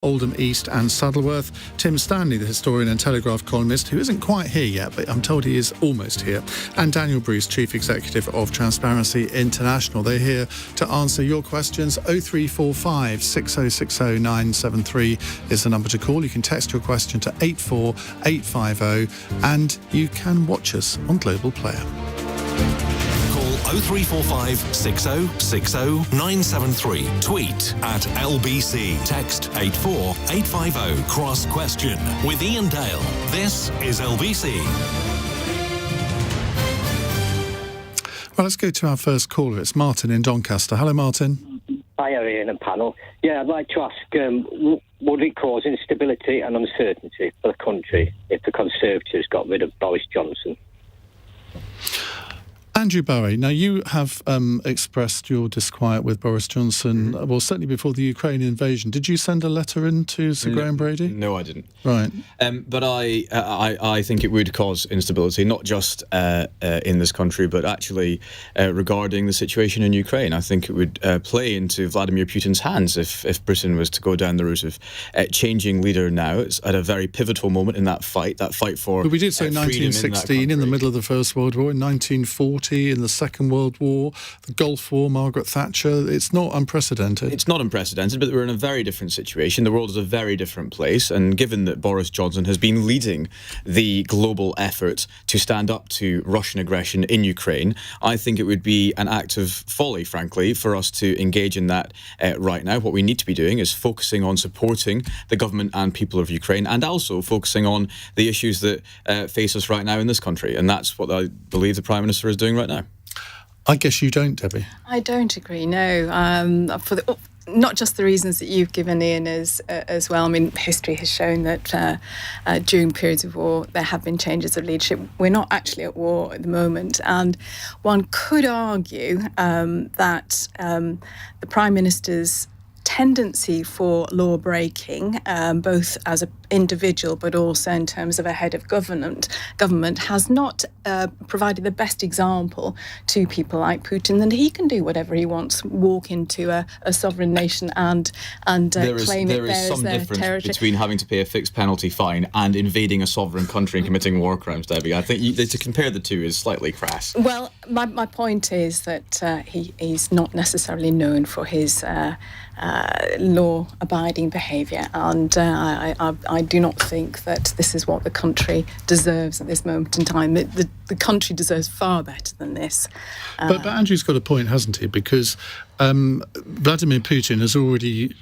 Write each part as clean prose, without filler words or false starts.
Oldham East and Saddleworth. Tim Stanley, the historian and Telegraph columnist, who isn't quite here yet, but I'm told he is almost here. And Daniel Bruce, Chief Executive of Transparency International. They're here to answer your questions. 0345 6060 973 is the number to call. You can text your question to 84850 and you can watch us on Global Player. 0345 6060 973. Tweet at LBC. Text 84850. Cross question with Iain Dale. This is LBC. Well, let's go to our first caller. It's Martin in Doncaster. Hello, Martin. Hi, Iain and panel. Yeah, I'd like to ask, would it cause instability and uncertainty for the country if the Conservatives got rid of Boris Johnson? Andrew Bowie, now you have expressed your disquiet with Boris Johnson, well, certainly before the Ukraine invasion. Did you send a letter in to Sir Graham Brady? No, I didn't. Right. But I think it would cause instability, not just in this country, but actually regarding the situation in Ukraine. I think it would play into Vladimir Putin's hands if Britain was to go down the route of changing leader now. It's at a very pivotal moment in that fight for But we did say 1916 in the middle of the First World War, in 1940 in the Second World War, the Gulf War, Margaret Thatcher. It's not unprecedented. It's not unprecedented, but we're in a very different situation. The world is a very different place, and given that Boris Johnson has been leading the global effort to stand up to Russian aggression in Ukraine, I think it would be an act of folly, frankly, for us to engage in that right now. What we need to be doing is focusing on supporting the government and people of Ukraine, and also focusing on the issues that face us right now in this country. And that's what I believe the Prime Minister is doing right now. I guess you don't, Debbie. I don't agree, no. Not just the reasons that you've given, Iain, as well. I mean, history has shown that during periods of war, there have been changes of leadership. We're not actually at war at the moment. And one could argue that the Prime Minister's tendency for law breaking, both as an individual but also in terms of a head of government has not provided the best example to people like Putin that he can do whatever he wants, walk into a sovereign nation and claim it there as their territory. There is some difference between having to pay a fixed penalty fine and invading a sovereign country and committing war crimes, Debbie. I think to compare the two is slightly crass. Well, my point is that he's not necessarily known for his law-abiding behaviour, and I do not think that this is what the country deserves at this moment in time. The country deserves far better than this. But Andrew's got a point, hasn't he? Because Vladimir Putin has already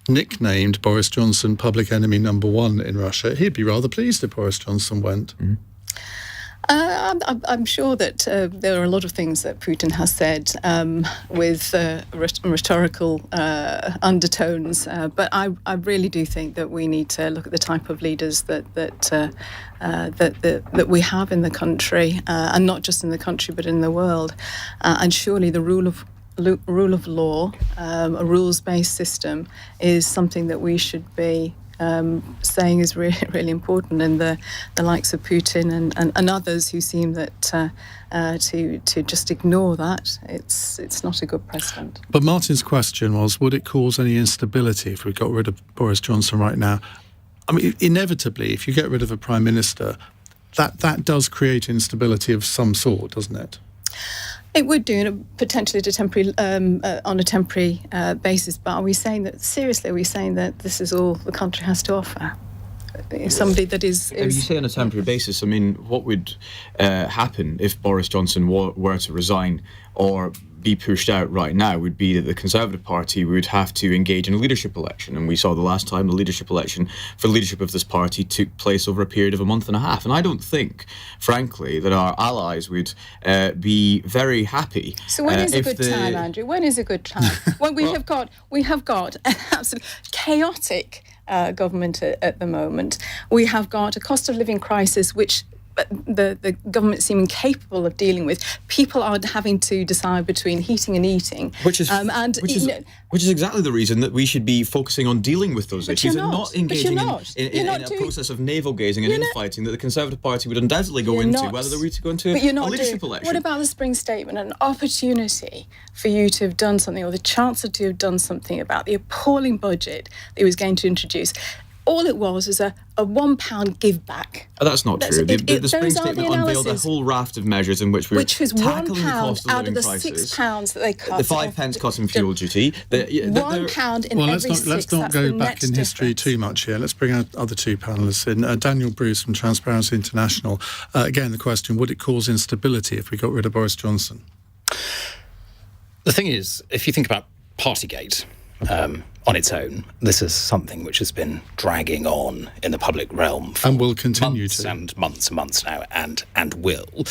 nicknamed Boris Johnson public enemy number one in Russia. He'd be rather pleased if Boris Johnson went. Mm-hmm. I'm sure that there are a lot of things that Putin has said with rhetorical undertones, but I really do think that we need to look at the type of leaders that we have in the country, and not just in the country but in the world. And surely the rule of law, a rules-based system, is something that we should be saying is really, really important, and the likes of Putin and others who seem that to just ignore that, it's not a good precedent. But Martin's question was, would it cause any instability if we got rid of Boris Johnson right now? I mean, inevitably, if you get rid of a Prime Minister, that does create instability of some sort, doesn't it? It would do, potentially on a temporary basis. But are we saying that seriously? Are we saying that this is all the country has to offer? Somebody that is. You say on a temporary basis. I mean, what would happen if Boris Johnson were to resign or be pushed out right now would be that the Conservative Party would have to engage in a leadership election. And we saw the last time the leadership election for the leadership of this party took place over a period of a month and a half. And I don't think, frankly, that our allies would be very happy. So when is a good time, Andrew? When is a good time? When we have got an absolute chaotic government at the moment. We have got a cost of living crisis which the government seem incapable of dealing with. People are having to decide between heating and eating. Which is exactly the reason that we should be focusing on dealing with those issues and not engaging in a process of navel-gazing and infighting that the Conservative Party would undoubtedly go into, whether they were to go into a leadership election. What about the spring statement? An opportunity for you to have done something, or the Chancellor to have done something about the appalling budget that he was going to introduce. All it was a £1 give back. That's not true. The spring statement unveiled a whole raft of measures in which we were tackling the cost of living crisis. Which was £1 out of the £6 that they cut. The 5 pence cut in fuel duty. £1 in every six. Let's not go back in history too much here. Let's bring our other two panellists in. Daniel Bruce from Transparency International. Again, the question, would it cause instability if we got rid of Boris Johnson? The thing is, if you think about Partygate, on its own, this is something which has been dragging on in the public realm for and will continue months now, and will.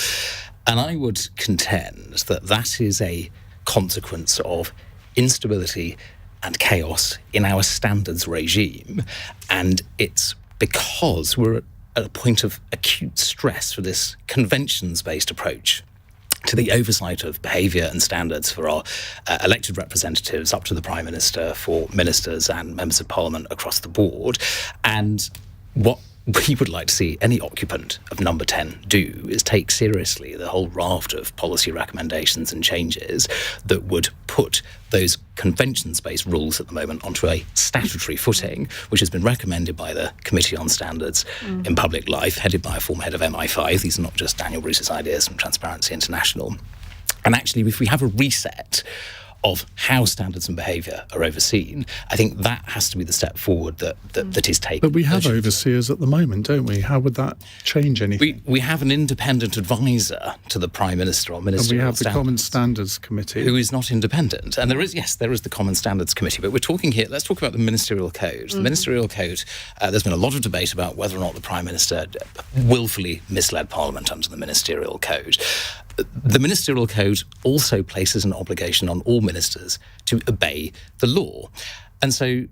And I would contend that is a consequence of instability and chaos in our standards regime, and it's because we're at a point of acute stress for this conventions-based approach to the oversight of behaviour and standards for our elected representatives up to the Prime Minister, for ministers and members of Parliament across the board. And what we would like to see any occupant of number 10 do is take seriously the whole raft of policy recommendations and changes that would put those conventions-based rules at the moment onto a statutory footing, which has been recommended by the Committee on Standards in Public Life, headed by a former head of MI5. These are not just Daniel Bruce's ideas from Transparency International. And actually, if we have a reset of how standards and behaviour are overseen, I think that has to be the step forward that is taken. But we have overseers at the moment, don't we? How would that change anything? We have an independent advisor to the Prime Minister on ministerial standards. And we have the Common Standards Committee. Who is not independent. And there is the Common Standards Committee, but we're talking here, let's talk about the Ministerial Code. The Ministerial Code, there's been a lot of debate about whether or not the Prime Minister willfully misled Parliament under the Ministerial Code. The Ministerial Code also places an obligation on all ministers to obey the law. And so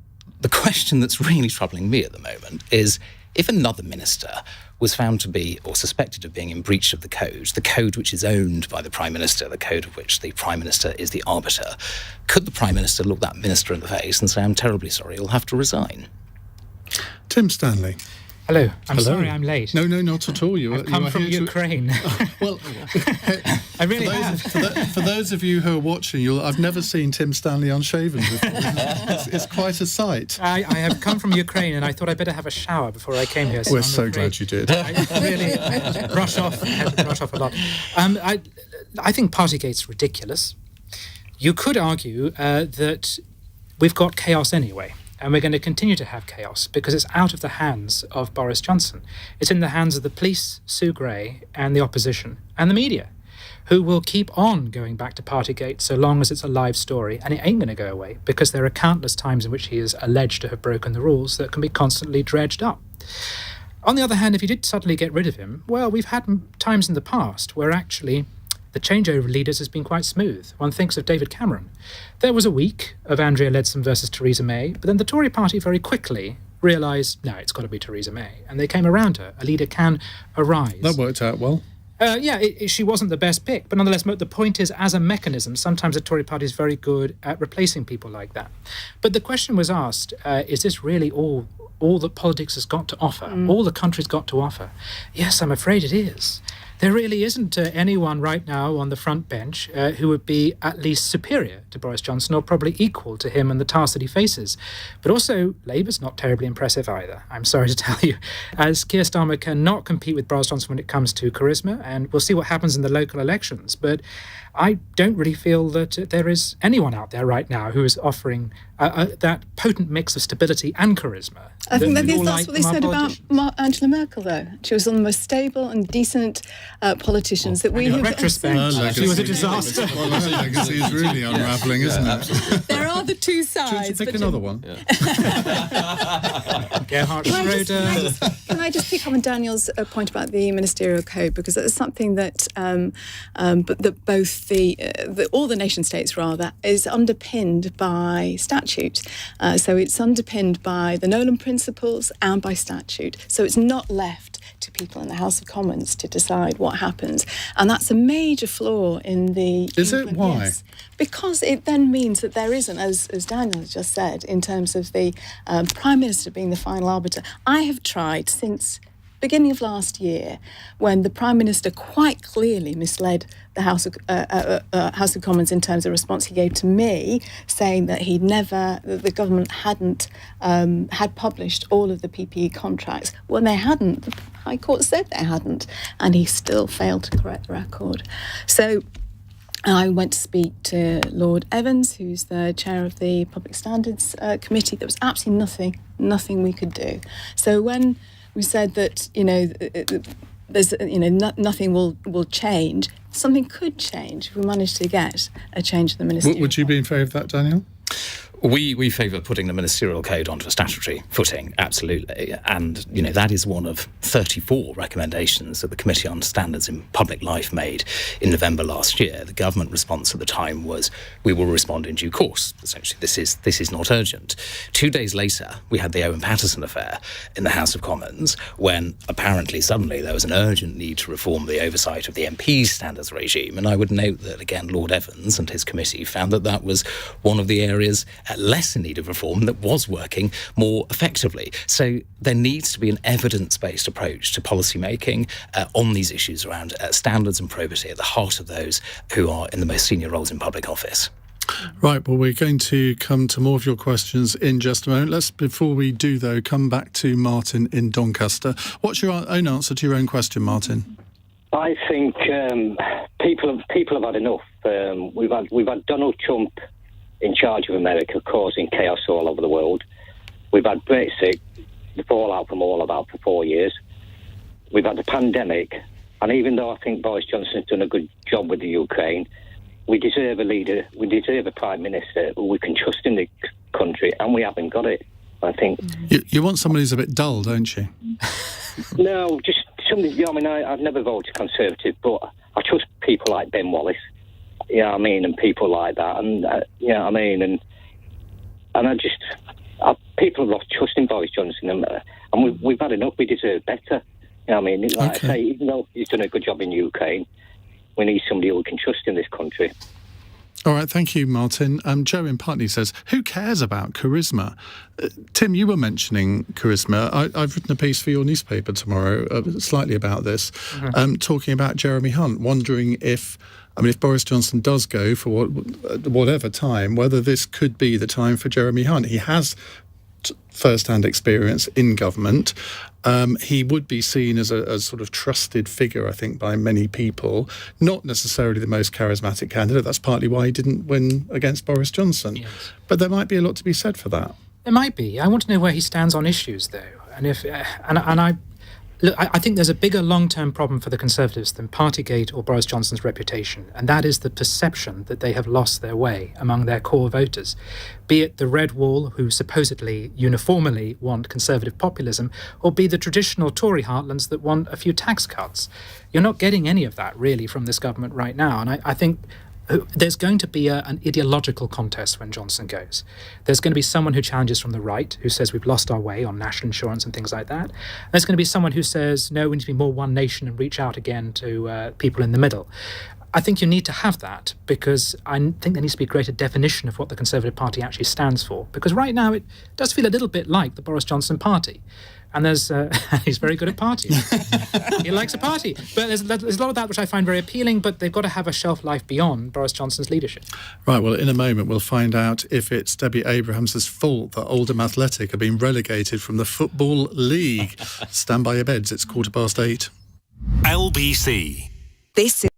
the question that's really troubling me at the moment is, if another minister was found to be, or suspected of being, in breach of the code which is owned by the Prime Minister, the code of which the Prime Minister is the arbiter, could the Prime Minister look that minister in the face and say, I'm terribly sorry, you'll have to resign? Tim Stanley. Hello. Sorry I'm late. No, not at all. I've come from Ukraine. Well, I really have. For those of you who are watching, I've never seen Tim Stanley unshaven before. It's quite a sight. I have come from Ukraine, and I thought I'd better have a shower before I came here. We're so glad you did. I really had to brush off a lot. I think Partygate's ridiculous. You could argue that we've got chaos anyway. And we're going to continue to have chaos because it's out of the hands of Boris Johnson. It's in the hands of the police, Sue Gray, and the opposition, and the media, who will keep on going back to Partygate so long as it's a live story, and it ain't going to go away because there are countless times in which he is alleged to have broken the rules that can be constantly dredged up. On the other hand, if you did suddenly get rid of him, well, we've had times in the past where actually the changeover of leaders has been quite smooth. One thinks of David Cameron. There was a week of Andrea Leadsom versus Theresa May, but then the Tory party very quickly realised, no, it's got to be Theresa May. And they came around her. A leader can arise. That worked out well. She wasn't the best pick, but nonetheless, the point is, as a mechanism, sometimes the Tory party is very good at replacing people like that. But the question was asked, is this really all that politics has got to offer, all the country's got to offer? Yes, I'm afraid it is. There really isn't anyone right now on the front bench who would be at least superior to Boris Johnson, or probably equal to him and the task that he faces. But also, Labour's not terribly impressive either, I'm sorry to tell you, as Keir Starmer cannot compete with Boris Johnson when it comes to charisma, and we'll see what happens in the local elections. But I don't really feel that there is anyone out there right now who is offering that potent mix of stability and charisma. I think that's what they said about Angela Merkel, though. She was one of the most stable and decent politicians that we have. In retrospect, she was a disaster. Well, her legacy is really unravelling, isn't it? Absolutely. There are the two sides. Pick another one. Gerhard Schroeder. Can I just pick up on Daniel's point about the ministerial code, because that's something that both all the nation states rather is underpinned by statute. So it's underpinned by the Nolan principles and by statute. So it's not left to people in the House of Commons to decide what happens. And that's a major flaw in the... Is it? Why? Yes, because it then means that there isn't, as Daniel has just said, in terms of the Prime Minister being the final arbiter. I have tried since beginning of last year, when the Prime Minister quite clearly misled the House of Commons in terms of response he gave to me, saying that the government hadn't had published all of the PPE contracts. When they hadn't, the High Court said they hadn't, and he still failed to correct the record. So I went to speak to Lord Evans, who's the chair of the Public Standards Committee. There was absolutely nothing we could do. So when we said that, there's, nothing will change, something could change if we manage to get a change in the ministerial. Would you be in favour of that, Daniel? We favour putting the ministerial code onto a statutory footing, absolutely. And, that is one of 34 recommendations that the Committee on Standards in Public Life made in November last year. The government response at the time was, we will respond in due course. Essentially, this is not urgent. 2 days later, we had the Owen Paterson affair in the House of Commons, when apparently suddenly there was an urgent need to reform the oversight of the MP's standards regime. And I would note that, again, Lord Evans and his committee found that was one of the areas less in need of reform that was working more effectively. So there needs to be an evidence-based approach to policy making on these issues around standards and probity at the heart of those who are in the most senior roles in public office. Right, well, we're going to come to more of your questions in just a moment. Let's, before we do, though, come back to Martin in Doncaster. What's your own answer to your own question, Martin? I think people have had enough. We've had Donald Trump in charge of America, causing chaos all over the world. We've had Brexit, the fallout from all of that for 4 years. We've had the pandemic, and even though I think Boris Johnson's done a good job with the Ukraine, we deserve a leader, we deserve a Prime Minister who we can trust in the country, and we haven't got it, I think. You want somebody who's a bit dull, don't you? No, just somebody, I've never voted Conservative, but I trust people like Ben Wallace. And people like that, and and people have lost trust in Boris Johnson, and we've had enough. We deserve better. I say, even though he's done a good job in Ukraine, we need somebody who we can trust in this country. All right, thank you, Martin. Joe in Putney says, who cares about charisma? Tim, you were mentioning charisma. I've written a piece for your newspaper tomorrow, slightly about this, talking about Jeremy Hunt, wondering if Boris Johnson does go for whatever time, whether this could be the time for Jeremy Hunt. He has first-hand experience in government. He would be seen as a sort of trusted figure, I think, by many people. Not necessarily the most charismatic candidate. That's partly why he didn't win against Boris Johnson. Yes. But there might be a lot to be said for that. There might be. I want to know where he stands on issues, though. And I think there's a bigger long-term problem for the Conservatives than Partygate or Boris Johnson's reputation, and that is the perception that they have lost their way among their core voters, be it the Red Wall, who supposedly uniformly want Conservative populism, or be the traditional Tory heartlands that want a few tax cuts. You're not getting any of that, really, from this government right now, and I think there's going to be an ideological contest when Johnson goes. There's going to be someone who challenges from the right, who says we've lost our way on national insurance and things like that. There's going to be someone who says, no, we need to be more one nation and reach out again to people in the middle. I think you need to have that, because I think there needs to be a greater definition of what the Conservative Party actually stands for. Because right now it does feel a little bit like the Boris Johnson party. And he's very good at partying. He likes a party. But there's a lot of that which I find very appealing, but they've got to have a shelf life beyond Boris Johnson's leadership. Right, well, in a moment we'll find out if it's Debbie Abrahams' fault that Oldham Athletic have been relegated from the Football League. Stand by your beds, it's 8:15. LBC. This is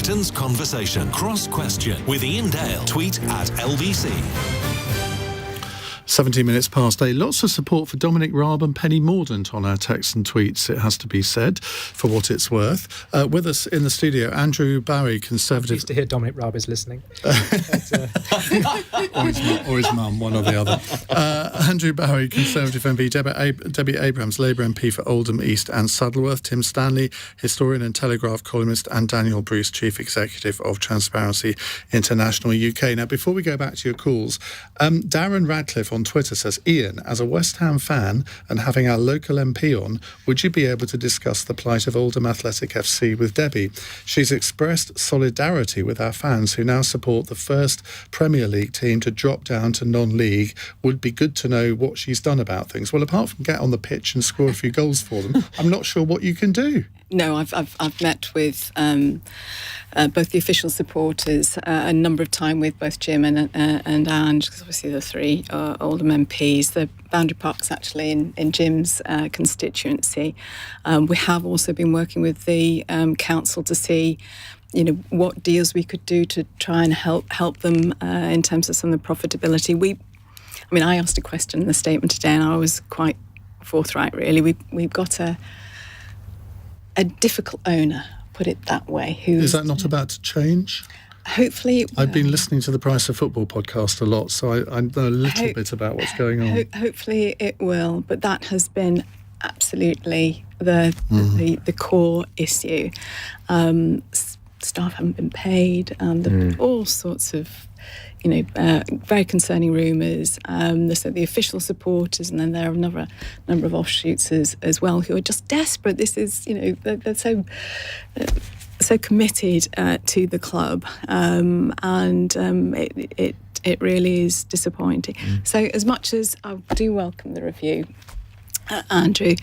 Britain's conversation. Cross Question with Iain Dale. Tweet at LBC. 17 minutes past 8. Lots of support for Dominic Raab and Penny Mordaunt on our texts and tweets, it has to be said, for what it's worth. With us in the studio, Andrew Bowie, Conservative... Pleased to hear Dominic Raab is listening. or his mum, one or the other. Andrew Bowie, Conservative MP, Debbie Abrams, Labour MP for Oldham East and Saddleworth, Tim Stanley, historian and Telegraph columnist, and Daniel Bruce, Chief Executive of Transparency International UK. Now, before we go back to your calls, Darren Radcliffe on Twitter says, Iain, as a West Ham fan and having our local MP on, would you be able to discuss the plight of Oldham Athletic FC with Debbie? She's expressed solidarity with our fans who now support the first Premier League team to drop down to non-league. Would be good to know what she's done about things. Well, apart from get on the pitch and score a few goals for them, I'm not sure what you can do. No, I've met with both the official supporters a number of times with both Jim and Ange, because obviously the three Oldham MPs. The Boundary Park's actually in Jim's constituency. We have also been working with the council to see, what deals we could do to try and help them in terms of some of the profitability. I asked a question in the statement today, and I was quite forthright. Really, we've got a difficult owner, put it that way. Is that not about to change? Hopefully it will. I've been listening to the Price of Football podcast a lot, so I know a little bit about what's going on. Hopefully it will, but that has been absolutely the core issue. Staff haven't been paid. All sorts of very concerning rumours. The official supporters, and then there are another number of offshoots as well who are just desperate. This is, they're so committed to the club, and it really is disappointing. So as much as I do welcome the review, Andrew,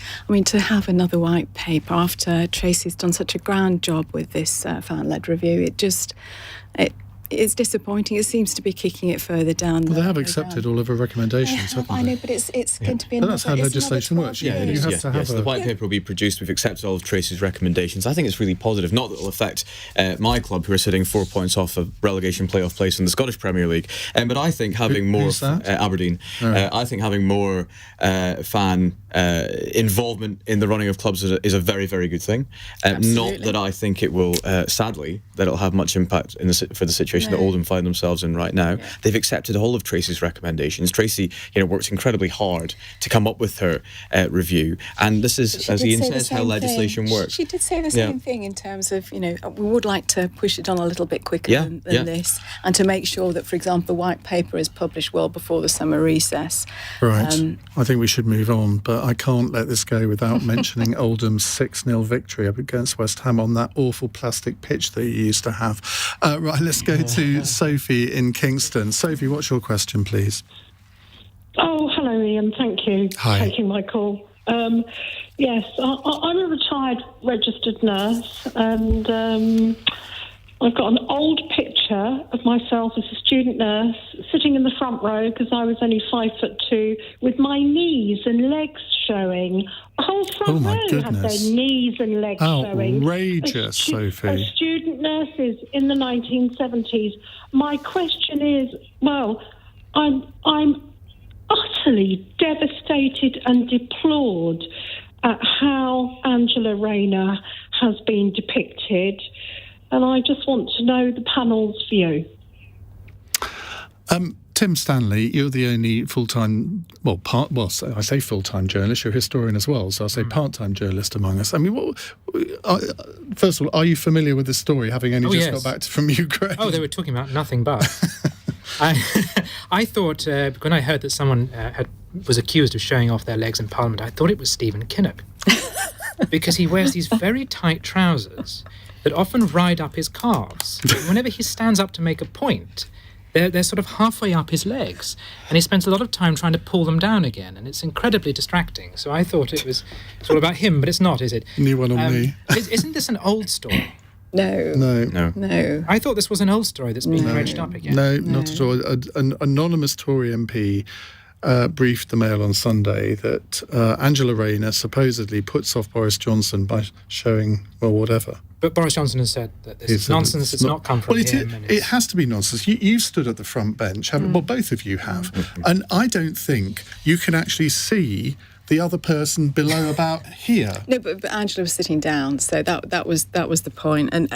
to have another white paper after Tracy's done such a grand job with this fan-led review, it's disappointing. It seems to be kicking it further down. Well, they have accepted all of her recommendations, haven't they? I know, but it's going to be... But that's how legislation works. Yeah, you have to have the white paper will be produced. We've accepted all of Tracy's recommendations. I think it's really positive. Not that it will affect my club, who are sitting 4 points off a relegation playoff place in the Scottish Premier League. But I think having more... Who's that? Aberdeen. Right. I think having more fan involvement in the running of clubs is a very, very good thing. Not that I think it will, sadly, that it'll have much impact for the situation that Oldham find themselves in right now. Yeah. They've accepted all of Tracy's recommendations. Tracy, worked incredibly hard to come up with her review, and this is, as Iain says, how legislation works. She did say the same thing in terms of, we would like to push it on a little bit quicker than this, and to make sure that, for example, the white paper is published well before the summer recess. Right. I think we should move on, but I can't let this go without mentioning Oldham's 6-0 victory up against West Ham on that awful plastic pitch that you used to have. Right, let's go to Sophie in Kingston. Sophie, what's your question, please? Oh, hello, Iain. Thank you Hi. for taking my call. Yes, I'm a retired registered nurse, and I've got an old picture of myself as a student nurse sitting in the front row because I was only 5'2", with my knees and legs showing. The whole front row had their knees and legs showing. Outrageous, Sophie. As student nurses in the 1970s. My question is, I'm utterly devastated and deplored at how Angela Rayner has been depicted, and I just want to know the panel's view. Tim Stanley, you're the only full-time, I say full-time journalist, you're a historian as well, so I'll say part-time journalist among us. First of all, are you familiar with this story, having only got back from Ukraine? Oh, they were talking about nothing but. I thought, when I heard that someone was accused of showing off their legs in Parliament, I thought it was Stephen Kinnock. Because he wears these very tight trousers that often ride up his calves. Whenever he stands up to make a point, they're sort of halfway up his legs, and he spends a lot of time trying to pull them down again, and it's incredibly distracting. So I thought it's all about him, but it's not, is it? New one on me. Isn't this an old story? No. I thought this was an old story that's been dredged up again. No, not at all. An anonymous Tory MP briefed the Mail on Sunday that Angela Rayner supposedly puts off Boris Johnson by showing, whatever. But Boris Johnson has said that this is nonsense. It's not come from him. It has to be nonsense. You've stood at the front bench, haven't? Well, both of you have. And I don't think you can actually see the other person below about here. No, but Angela was sitting down, so that was the point. And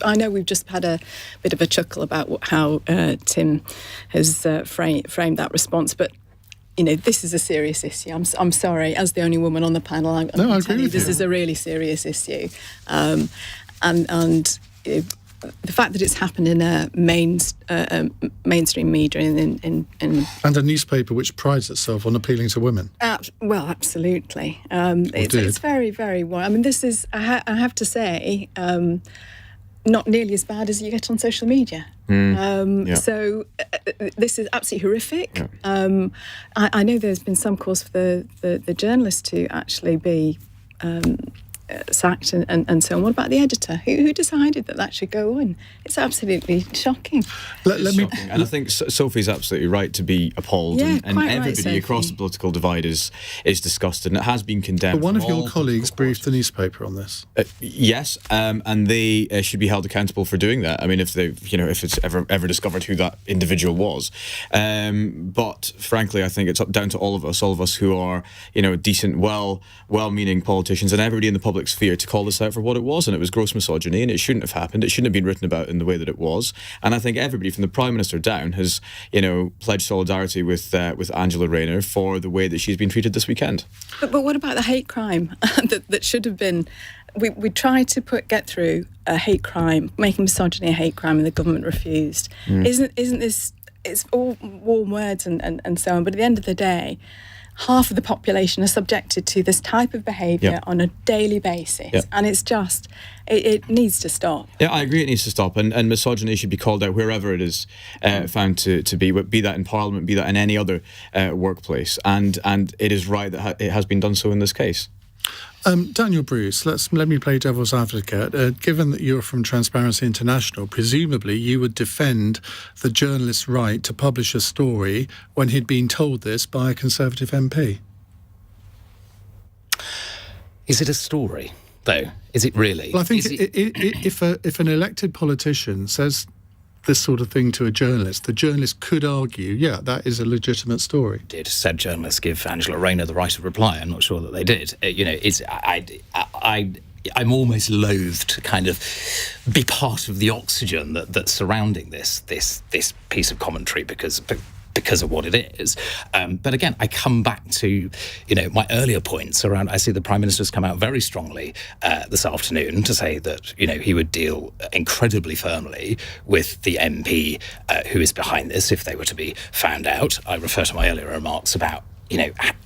I know we've just had a bit of a chuckle about how Tim has framed that response, but this is a serious issue. I'm sorry, as the only woman on the panel, I agree with you. This is a really serious issue, and the fact that it's happened in a mainstream media and a newspaper which prides itself on appealing to women. Well, absolutely. It's very, very worrying. I mean, this is, I have to say, not nearly as bad as you get on social media. So this is absolutely horrific. Yeah. I know there's been some calls for the journalist to actually be sacked and so on. What about the editor? Who decided that should go on? It's absolutely shocking. And I think Sophie's absolutely right to be appalled, and everybody across the political divide is disgusted, and it has been condemned. But one of your colleagues briefed the newspaper on this. Yes, and they should be held accountable for doing that. I mean, if it's ever discovered who that individual was. But frankly, I think it's down to all of us who are decent, well-meaning politicians, and everybody in the public sphere to call this out for what it was, and it was gross misogyny, and it shouldn't have happened. It shouldn't have been written about in the way that it was. And I think everybody from the Prime Minister down has, pledged solidarity with Angela Rayner for the way that she's been treated this weekend. But what about the hate crime that should have been? We tried to get through a hate crime, making misogyny a hate crime, and the government refused. Isn't this? It's all warm words and so on. But at the end of the day, half of the population are subjected to this type of behaviour on a daily basis, and it's just, it needs to stop. Yeah, I agree, it needs to stop, and misogyny should be called out wherever it is found to be that in Parliament, be that in any other workplace, and it is right that it has been done so in this case. Daniel Bruce, let me play devil's advocate. Given that you're from Transparency International, presumably you would defend the journalist's right to publish a story when he'd been told this by a Conservative MP. Is it a story, though? Is it really? Well, I think if an elected politician says this sort of thing to a journalist, the journalist could argue, that is a legitimate story. Did said journalists give Angela Rayner the right of reply? I'm not sure that they did. I'm almost loath to kind of be part of the oxygen that's surrounding this piece of commentary because of what it is. But again, I come back to, my earlier points around, I see the Prime Minister's come out very strongly this afternoon to say that, he would deal incredibly firmly with the MP who is behind this if they were to be found out. I refer to my earlier remarks about,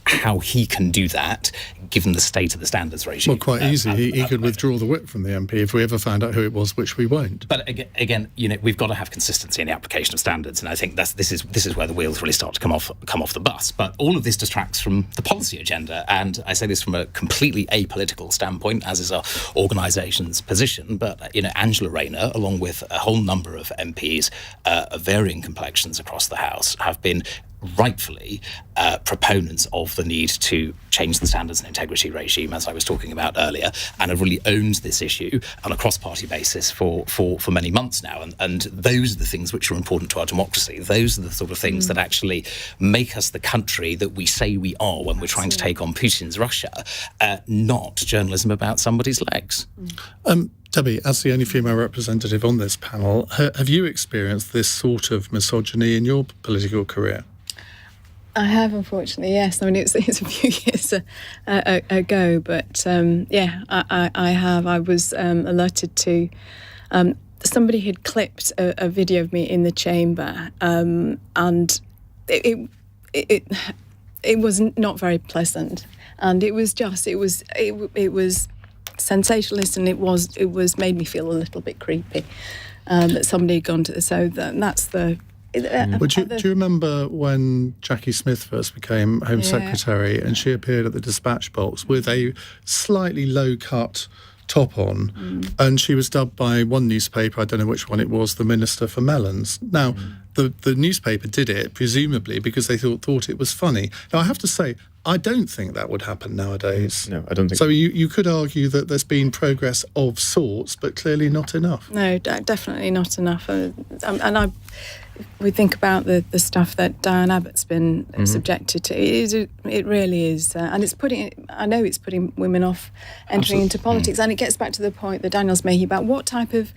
how he can do that given the state of the standards regime. Well, quite easy. He could withdraw the whip from the MP if we ever found out who it was, which we won't. But again, we've got to have consistency in the application of standards, and I think this is where the wheels really start to come off the bus. But all of this distracts from the policy agenda, and I say this from a completely apolitical standpoint, as is our organisation's position. But Angela Rayner, along with a whole number of MPs of varying complexions across the House, have been rightfully proponents of the need to change the standards and integrity regime, as I was talking about earlier, and have really owned this issue on a cross-party basis for many months now. And those are the things which are important to our democracy. Those are the sort of things that actually make us the country that we say we are when we're trying to take on Putin's Russia, not journalism about somebody's legs. Debbie, as the only female representative on this panel, have you experienced this sort of misogyny in your political career? I have, unfortunately, yes. I mean, it's a few years ago, but I have. I was alerted to somebody had clipped a video of me in the chamber, and it was not very pleasant, and it was sensationalist, and it was made me feel a little bit creepy that somebody had gone to. So that's the. Do you remember when Jackie Smith first became Home Secretary and she appeared at the dispatch box with a slightly low-cut top on, and she was dubbed by one newspaper, I don't know which one it was, the Minister for Melons. Now, the newspaper did it, presumably, because they thought it was funny. Now, I have to say, I don't think that would happen nowadays. No, I don't think so. You could argue that there's been progress of sorts, but clearly not enough. No, definitely not enough. We think about the stuff that Diane Abbott's been subjected to. It really is, and it's putting women off entering into politics. And it gets back to the point that Daniel's making about what type of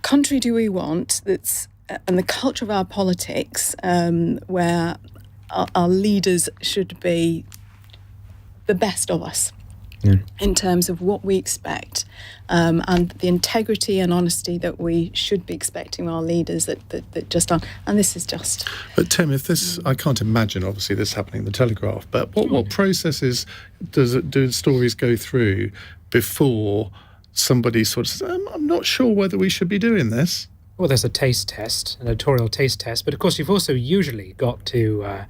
country do we want that's and the culture of our politics where our leaders should be the best of us. In terms of what we expect and the integrity and honesty that we should be expecting our leaders that just aren't. And this is just... But Tim, if this... I can't imagine, obviously, this happening in the Telegraph, but what processes do stories go through before somebody sort of says, I'm not sure whether we should be doing this? Well, there's a taste test, an editorial taste test, but of course you've also usually got to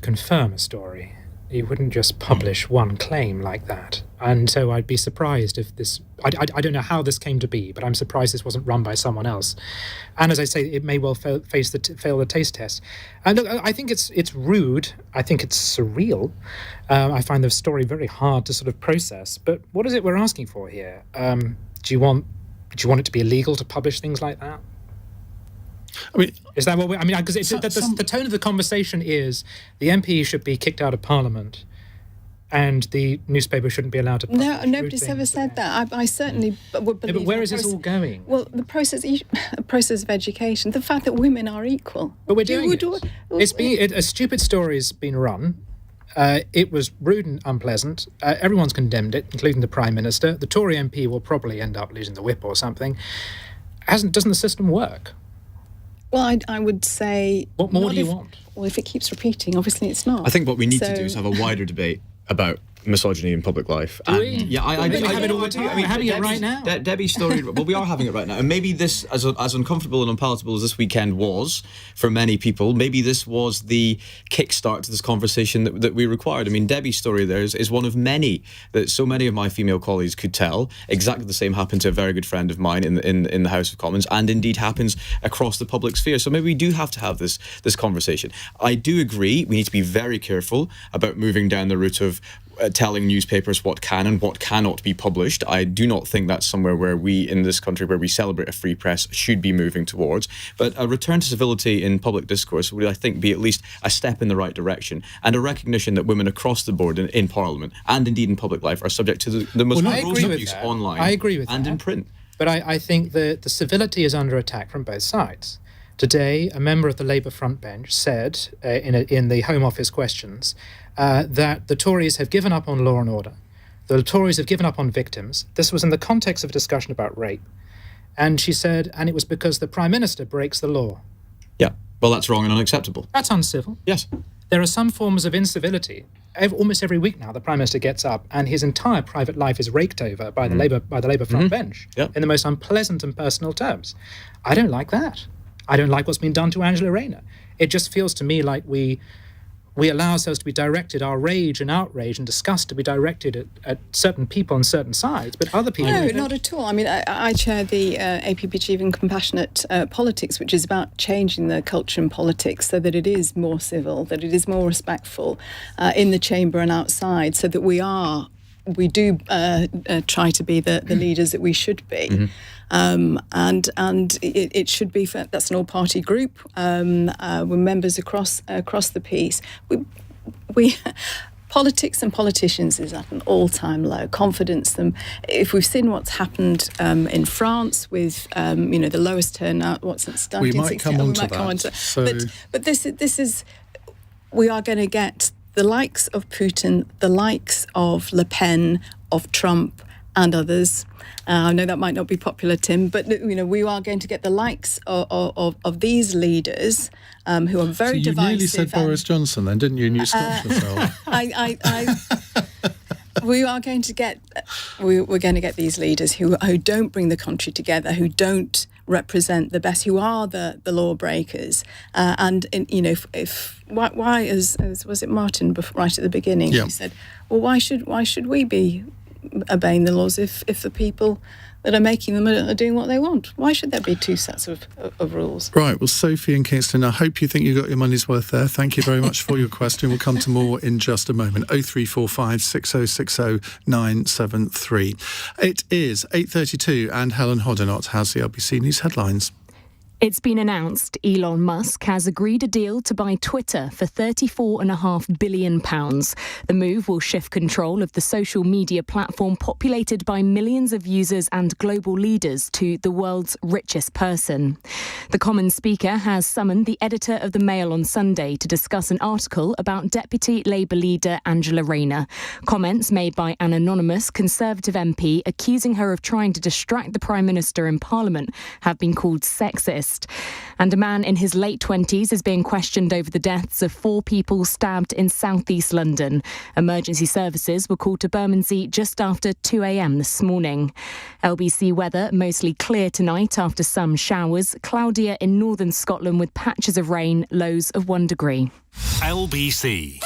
confirm a story. You wouldn't just publish one claim like that. And so I'd be surprised if this... I don't know how this came to be, but I'm surprised this wasn't run by someone else. And as I say, it may well fail the taste test. And look, I think it's rude. I think it's surreal. I find the story very hard to sort of process. But what is it we're asking for here? Do you want it to be illegal to publish things like that? I mean, is that what we... I mean, because the tone of the conversation is the MP should be kicked out of Parliament and the newspaper shouldn't be allowed to publish. No, nobody's ever said that. I certainly would believe... but where is this all going? Well, the process of education, the fact that women are equal. But we're doing it. A stupid story's been run. It was rude and unpleasant. Everyone's condemned it, including the Prime Minister. The Tory MP will probably end up losing the whip or something. Doesn't the system work? Well, I would say... What more do you want? Well, if it keeps repeating, obviously it's not. I think what we need to do is have a wider debate about misogyny in public life. Do we? Yeah, I do. have it all the time. We're having it right now. Debbie's story, well, we are having it right now. And maybe this, as uncomfortable and unpalatable as this weekend was for many people, maybe this was the kickstart to this conversation that we required. I mean, Debbie's story there is one of many that so many of my female colleagues could tell. Exactly the same happened to a very good friend of mine in the House of Commons, and indeed happens across the public sphere. So maybe we do have to have this conversation. I do agree we need to be very careful about moving down the route of telling newspapers what can and what cannot be published. I do not think that's somewhere where we, in this country, where we celebrate a free press, should be moving towards. But a return to civility in public discourse would, I think, be at least a step in the right direction, and a recognition that women across the board in Parliament and indeed in public life are subject to the most gross abuse online. I agree with and that. in print. But I think the civility is under attack from both sides. Today, a member of the Labour front bench said in the Home Office questions that the Tories have given up on law and order. The Tories have given up on victims. This was in the context of a discussion about rape. And she said, and it was because the Prime Minister breaks the law. Yeah, well, that's wrong and unacceptable. That's uncivil. Yes. There are some forms of incivility. Almost every week now, the Prime Minister gets up and his entire private life is raked over by the Labour front bench in the most unpleasant and personal terms. I don't like that. I don't like what's been done to Angela Rayner. It just feels to me like we allow ourselves to be directed, our rage and outrage and disgust to be directed at certain people on certain sides, but other people... No, not at all. I mean, I chair the APP Achieving Compassionate Politics, which is about changing the culture in politics so that it is more civil, that it is more respectful in the chamber and outside, so that we do try to be the leaders that we should be. Mm-hmm. And it should be that's an all-party group. We're members across the piece. We politics and politicians is at an all-time low. Confidence them. If we've seen what's happened in France with the lowest turnout, since 1960, we might come on to that. So... But this is we are going to get the likes of Putin, the likes of Le Pen, of Trump, and others. I know that might not be popular, Tim, but we are going to get the likes of these leaders who are very divisive. So you nearly said Boris Johnson, then, didn't you? And you stopped yourself. We're going to get these leaders who don't bring the country together, who don't represent the best, who are the lawbreakers, why as was it Martin right at the beginning? Yeah. He said, well, why should we be obeying the laws if the people that are making them are doing what they want. Why should there be two sets of rules? Right, well, Sophie in Kingston, I hope you think you got your money's worth there. Thank you very much for your question. We'll come to more in just a moment. 0345 6060 973. It is 8:32 and Helen Hoddinott has the LBC News headlines. It's been announced Elon Musk has agreed a deal to buy Twitter for £34.5 billion. The move will shift control of the social media platform populated by millions of users and global leaders to the world's richest person. The Commons Speaker has summoned the editor of the Mail on Sunday to discuss an article about Deputy Labour leader Angela Rayner. Comments made by an anonymous Conservative MP accusing her of trying to distract the Prime Minister in Parliament have been called sexist. And a man in his late 20s is being questioned over the deaths of 4 people stabbed in southeast London. Emergency services were called to Bermondsey just after 2 a.m. this morning. LBC weather mostly clear tonight after some showers. Cloudier in northern Scotland with patches of rain, lows of 1 degree. LBC.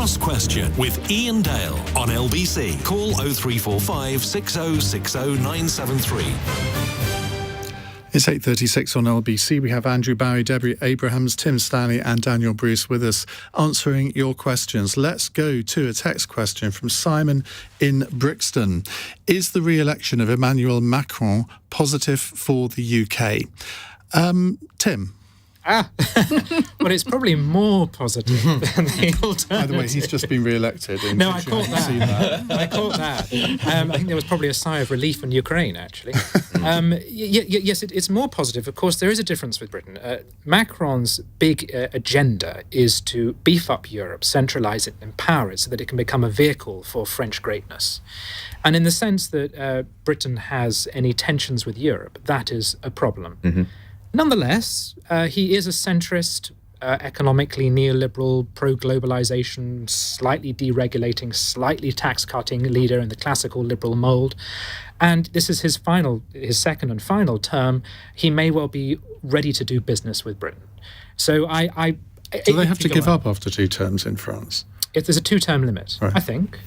Cross Question with Iain Dale on LBC. Call 0345 6060 973. It's 8:36 on LBC. We have Andrew Bowie, Debbie Abrahams, Tim Stanley and Daniel Bruce with us answering your questions. Let's go to a text question from Simon in Brixton. Is the re-election of Emmanuel Macron positive for the UK? Tim? Well, it's probably more positive than the alternative. By the way, he's just been re-elected. No, I caught that. I caught that. I think there was probably a sigh of relief in Ukraine, actually. Yes, it's more positive. Of course, there is a difference with Britain. Macron's big agenda is to beef up Europe, centralise it, empower it so that it can become a vehicle for French greatness. And in the sense that Britain has any tensions with Europe, that is a problem. Mm-hmm. Nonetheless, he is a centrist, economically neoliberal, pro-globalization, slightly deregulating, slightly tax-cutting leader in the classical liberal mould. And this is his second and final term. He may well be ready to do business with Britain. So do they have to give up after 2 terms in France? If there's a 2-term limit, right. I think.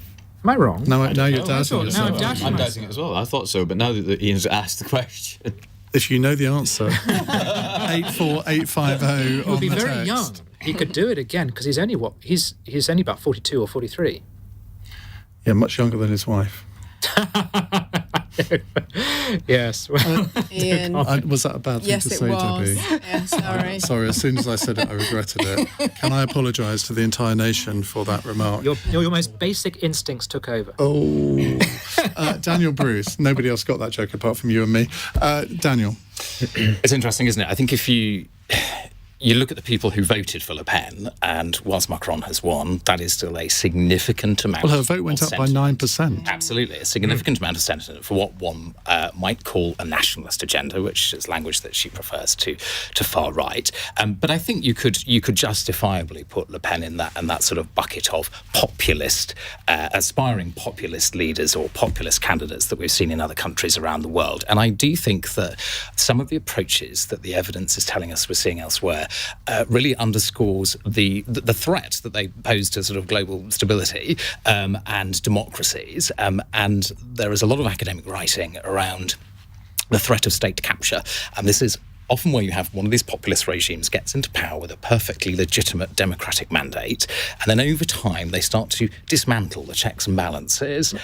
Am I wrong? No, now you're I doubting thought- yourself. now I'm doubting I'm doubting it as well. I thought so, but now that Ian's asked the question, If you know the answer, 84850 He'll on be the very text. young. He could do it again because he's only about 42 or 43. Yeah, much younger than his wife. Yes. Well, Ian. Was that a bad thing Yes, to it say, was. Debbie? Yeah, sorry. Sorry, as soon as I said it, I regretted it. Can I apologise to the entire nation for that remark? your most basic instincts took over. Oh, Daniel Bruce. Nobody else got that joke apart from you and me. Daniel. It's interesting, isn't it? I think if you look at the people who voted for Le Pen, and whilst Macron has won, that is still a significant amount. Well, her vote went up by 9%. Absolutely, a significant amount of sentiment for what one might call a nationalist agenda, which is language that she prefers to far right. But I think you could justifiably put Le Pen in that sort of bucket of populist, aspiring populist leaders or populist candidates that we've seen in other countries around the world. And I do think that some of the approaches that the evidence is telling us we're seeing elsewhere really underscores the threat that they pose to sort of global stability and democracies. And there is a lot of academic writing around the threat of state capture. And this is often where you have one of these populist regimes gets into power with a perfectly legitimate democratic mandate, and then over time they start to dismantle the checks and balances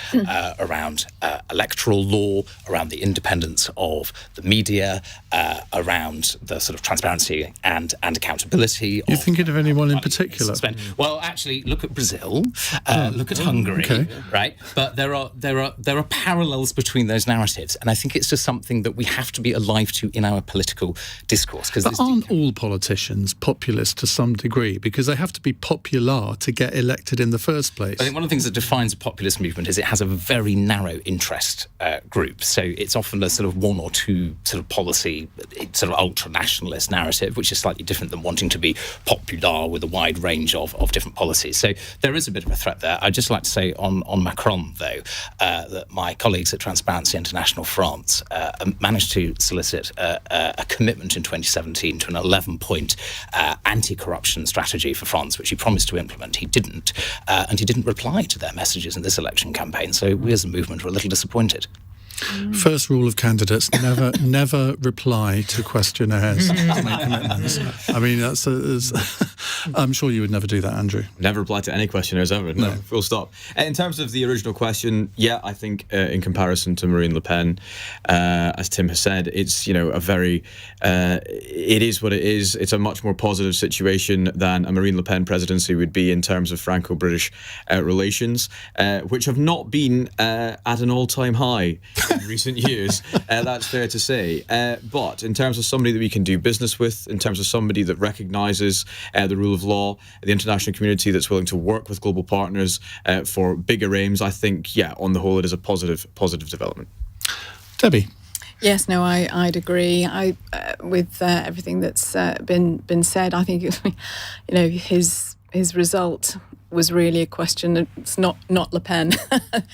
around electoral law, around the independence of the media, around the sort of transparency and accountability. You're thinking of anyone in particular? Well, actually, look at Brazil, look at Hungary, okay. right? But there are parallels between those narratives, and I think it's just something that we have to be alive to in our political discourse. But aren't all politicians populist to some degree? Because they have to be popular to get elected in the first place. I think one of the things that defines a populist movement is it has a very narrow interest group. So it's often a sort of one or two sort of policy, sort of ultra-nationalist narrative, which is slightly different than wanting to be popular with a wide range of different policies. So there is a bit of a threat there. I'd just like to say on Macron, though, that my colleagues at Transparency International France managed to solicit a commitment in 2017 to an 11-point anti-corruption strategy for France, which he promised to implement. He didn't, and he didn't reply to their messages in this election campaign. So we as a movement were a little disappointed. First rule of candidates: never reply to questionnaires to make commitments. I mean, I'm sure you would never do that, Andrew. Never reply to any questionnaires ever. No, full stop. In terms of the original question, yeah, I think in comparison to Marine Le Pen, as Tim has said, it's a very, it is what it is. It's a much more positive situation than a Marine Le Pen presidency would be in terms of Franco-British relations, which have not been at an all-time high in recent years. That's fair to say. But in terms of somebody that we can do business with, in terms of somebody that recognises the rule of law, the international community that's willing to work with global partners for bigger aims, I think, yeah, on the whole, it is a positive development. Debbie. Yes, no, I'd agree. With everything that's been said, I think his result was really a question. It's not Le Pen,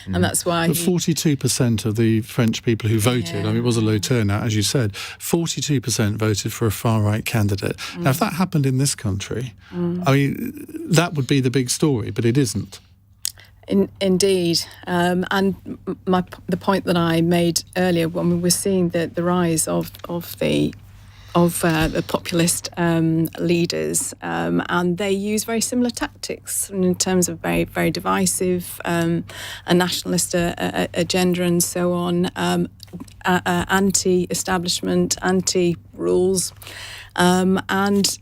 and that's why. But 42% of the French people who voted, I mean, it was a low turnout, as you said, 42% voted for a far-right candidate. Now, if that happened in this country, I mean, that would be the big story, but it isn't. Indeed, and the point that I made earlier, when we were seeing the rise of the populist leaders, and they use very similar tactics in terms of very, very divisive, a nationalist agenda and so on, anti-establishment, anti-rules, and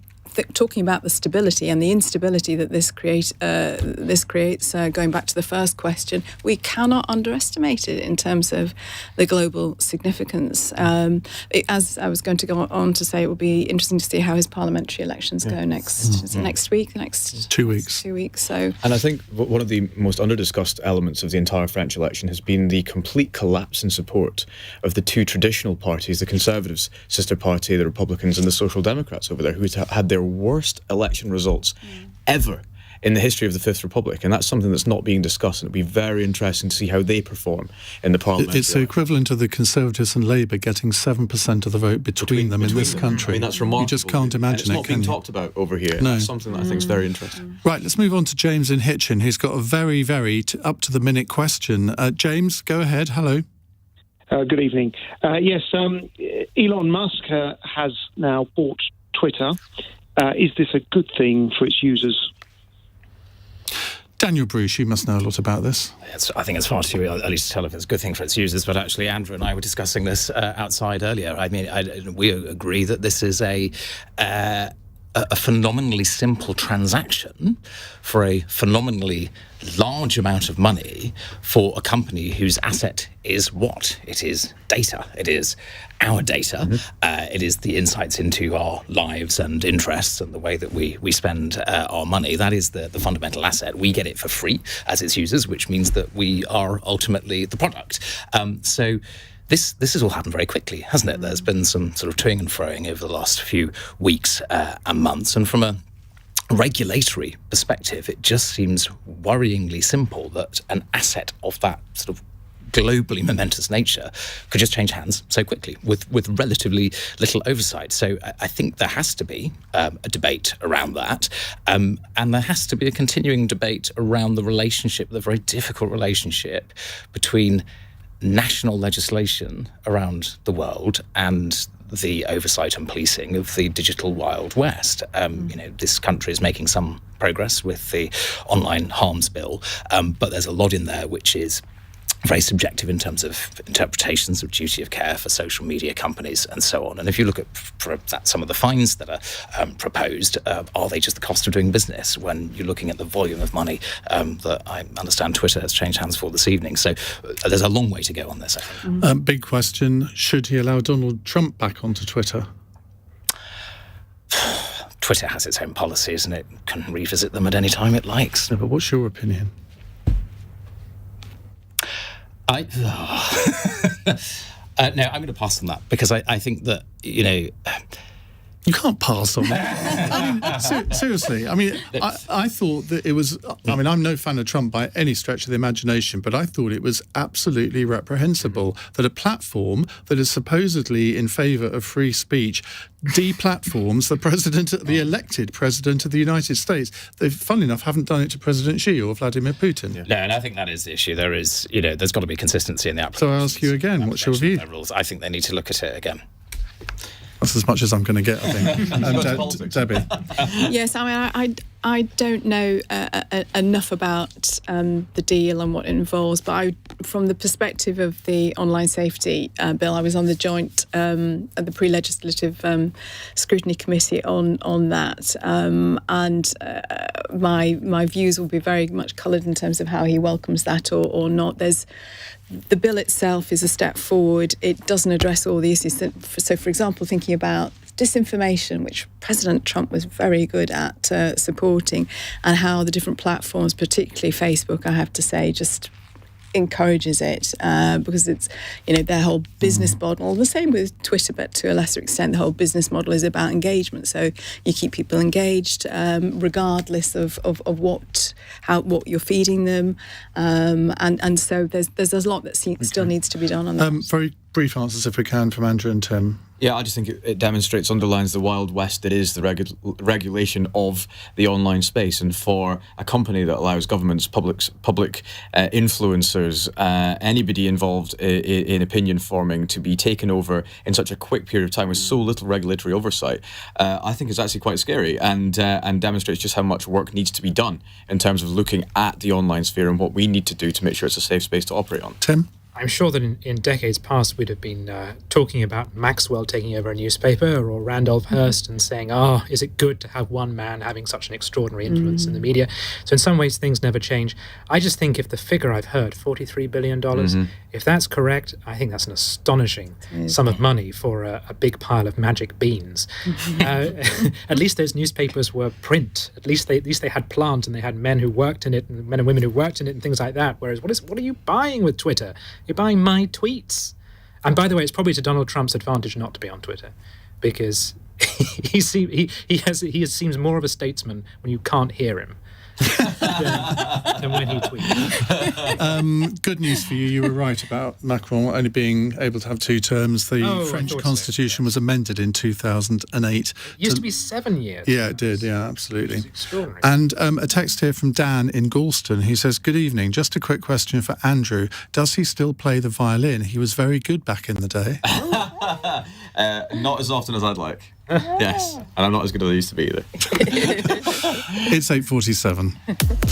talking about the stability and the instability that this creates, going back to the first question, we cannot underestimate it in terms of the global significance. As I was going to go on to say, it will be interesting to see how his parliamentary elections go next. Is it next week? Next 2 weeks. 2 weeks. So, and I think one of the most under-discussed elements of the entire French election has been the complete collapse in support of the two traditional parties, the Conservatives' sister party, the Republicans, and the Social Democrats over there, who had their worst election results ever in the history of the Fifth Republic, and that's something that's not being discussed, and it'll be very interesting to see how they perform in the Parliament. It's the equivalent of the Conservatives and Labour getting 7% of the vote between them in this country. I mean, that's remarkable. You just can't imagine and it's not being talked about over here. No. It's something that I think is very interesting. Right, let's move on to James in Hitchin, who's got a very, very up-to-the-minute question. James, go ahead. Hello. Good evening. Yes, Elon Musk has now bought Twitter. Is this a good thing for its users? Daniel Bruce, you must know a lot about this. I think it's far too early to tell if it's a good thing for its users, but actually Andrew and I were discussing this outside earlier. I mean, we agree that this is a phenomenally simple transaction for a phenomenally large amount of money for a company whose asset is what? It is data. It is our data. It is the insights into our lives and interests and the way that we spend our money. That is the fundamental asset. We get it for free as its users, which means that we are ultimately the product. So this has all happened very quickly, hasn't it? There's been some sort of toing and froing over the last few weeks and months. And from a regulatory perspective, it just seems worryingly simple that an asset of that sort of globally momentous nature could just change hands so quickly with relatively little oversight. So I think there has to be a debate around that, and there has to be a continuing debate around the relationship, the very difficult relationship between national legislation around the world and the oversight and policing of the digital Wild West. This country is making some progress with the online harms bill, but there's a lot in there which is very subjective in terms of interpretations of duty of care for social media companies and so on. And if you look at some of the fines that are proposed, are they just the cost of doing business when you're looking at the volume of money that I understand Twitter has changed hands for this evening? So there's a long way to go on this, I think. Big question, should he allow Donald Trump back onto Twitter? Twitter has its own policies and it can revisit them at any time it likes. No, but what's your opinion? No, I'm going to pass on that because I think that, You can't pass on that. I mean, seriously. I mean, I thought that it was... I mean, I'm no fan of Trump by any stretch of the imagination, but I thought it was absolutely reprehensible that a platform that is supposedly in favour of free speech deplatforms the elected president of the United States. They, funnily enough, haven't done it to President Xi or Vladimir Putin. Yeah. No, and I think that is the issue. There is, there's got to be consistency in the application. So I ask you again, what's your view? Rules. I think they need to look at it again. That's as much as I'm going to get, I think. Debbie. Yes, I mean, I don't know enough about the deal and what it involves, but from the perspective of the online safety bill, I was on the joint, the pre-legislative scrutiny committee on that, and my views will be very much coloured in terms of how he welcomes that or not. The bill itself is a step forward. It doesn't address all the issues. So, for example, thinking about disinformation, which President Trump was very good at supporting, and how the different platforms, particularly Facebook, I have to say, just encourages it because it's, their whole business model, the same with Twitter, but to a lesser extent, the whole business model is about engagement. So you keep people engaged regardless of what you're feeding them, and so there's a lot that still needs to be done on that. Very brief answers, if we can, from Andrew and Tim. Yeah, I just think it demonstrates, underlines the Wild West that is the regulation of the online space. And for a company that allows governments, public influencers, anybody involved in opinion forming to be taken over in such a quick period of time with so little regulatory oversight, I think is actually quite scary and demonstrates just how much work needs to be done in terms of looking at the online sphere and what we need to do to make sure it's a safe space to operate on. Tim? I'm sure that in decades past we'd have been talking about Maxwell taking over a newspaper or Randolph Hearst and saying, is it good to have one man having such an extraordinary influence in the media? So in some ways things never change. I just think if the figure I've heard, $43 billion, if that's correct, I think that's an astonishing sum of money for a big pile of magic beans. At least those newspapers were print. At least they had plant and they had men who worked in it and men and women who worked in it and things like that. Whereas what are you buying with Twitter? You're buying my tweets. And by the way, it's probably to Donald Trump's advantage not to be on Twitter, because he seems more of a statesman when you can't hear him. than when he tweeted. Good news for you. You were right about Macron only being able to have 2 terms. The French constitution was amended in 2008. It used to be 7 years. Yeah, it did. Yeah, absolutely. It's extraordinary. And a text here from Dan in Galston. He says, "Good evening. Just a quick question for Andrew. Does he still play the violin? He was very good back in the day." Not as often as I'd like. Yes, and I'm not as good as I used to be either. It's 8:47.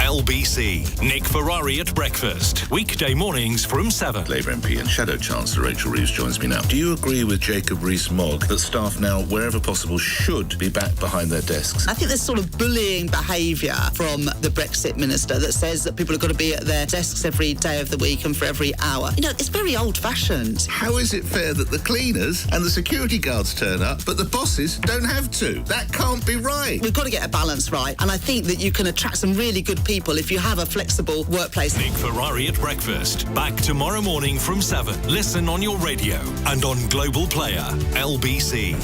LBC, Nick Ferrari at breakfast. Weekday mornings from 7. Labour MP and Shadow Chancellor Rachel Reeves joins me now. Do you agree with Jacob Rees-Mogg that staff now, wherever possible, should be back behind their desks? I think there's sort of bullying behaviour from the Brexit minister that says that people have got to be at their desks every day of the week and for every hour. You know, it's very old-fashioned. How is it fair that the cleaners and the security guards turn up, but the bosses don't have to? That can't be right. We've got to get a balance right, and I think that you can attract some really good people if you have a flexible workplace. Nick Ferrari at breakfast. Back tomorrow morning from 7. Listen on your radio and on Global Player. LBC.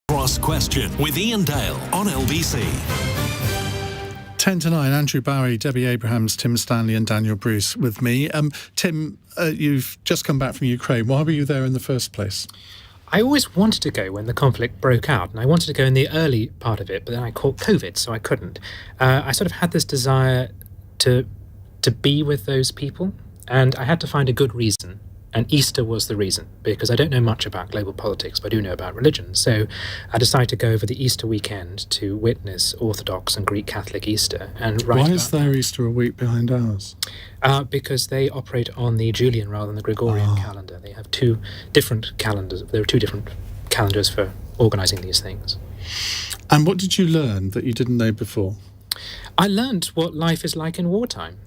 Cross Question with Iain Dale on LBC. 10 to 9, Andrew Bowie, Debbie Abrahams, Tim Stanley and Daniel Bruce with me. Tim, you've just come back from Ukraine. Why were you there in the first place? I always wanted to go when the conflict broke out, and I wanted to go in the early part of it, but then I caught COVID, so I couldn't. I sort of had this desire to be with those people, and I had to find a good reason. And Easter was the reason, because I don't know much about global politics, but I do know about religion. So I decided to go over the Easter weekend to witness Orthodox and Greek Catholic Easter. And why is their Easter a week behind ours? Because they operate on the Julian rather than the Gregorian calendar. They have 2 different calendars. There are 2 different calendars for organising these things. And what did you learn that you didn't know before? I learned what life is like in wartime,